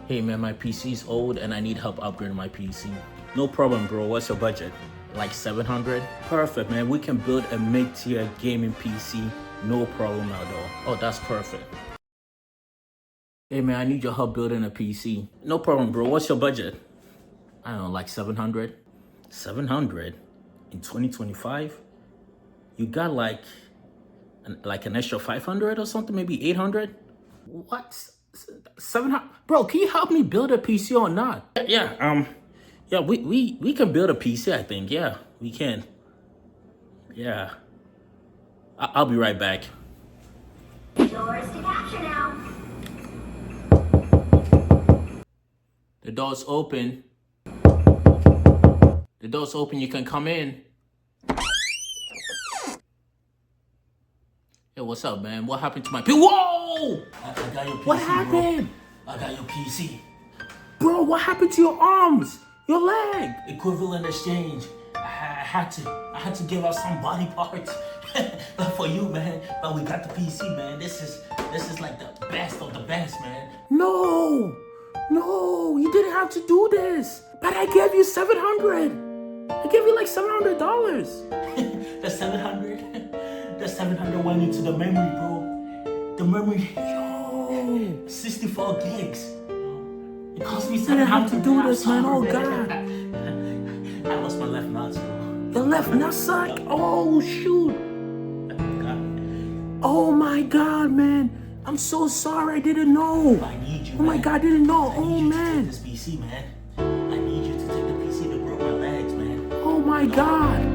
Hey man, my PC's old and I need help upgrading my PC. No problem, bro. What's your budget? Like 700? Perfect, man. We can build a mid-tier gaming PC. No problem at all. Oh, that's perfect. Hey man, I need your help building a PC. No problem, bro. What's your budget? I don't know, like 700? 700? In 2025? You got like an extra 500 or something? Maybe 800? What? 700? Bro, can you help me build a PC or not? Yeah, we can build a PC, I think. Yeah, we can. Yeah. I'll be right back. Doors to capture now. The door's open. The door's open, you can come in. Hey, what's up, man? What happened to my PC? Whoa! I got your PC, What happened? Bro. I got your PC. Bro, what happened to your arms? Your leg? Equivalent exchange. I had to give up some body parts. But for you, man. But we got the PC, man. This is like the best of the best, man. No, you didn't have to do this. But I gave you 700. I gave you like $700. The 700? The 700 went into the memory, bro. The memory, Yo, 64 gigs. It cost me you didn't have to do $700. this, man. Oh God. I lost my left nut, bro. Your left nutsack? Oh shoot. Oh my God, man. I'm so sorry. I didn't know. I need you. Oh my man. God, I didn't know. I Oh need you to man. take this PC, man. I need you to take the PC that broke my legs, man. Oh my God.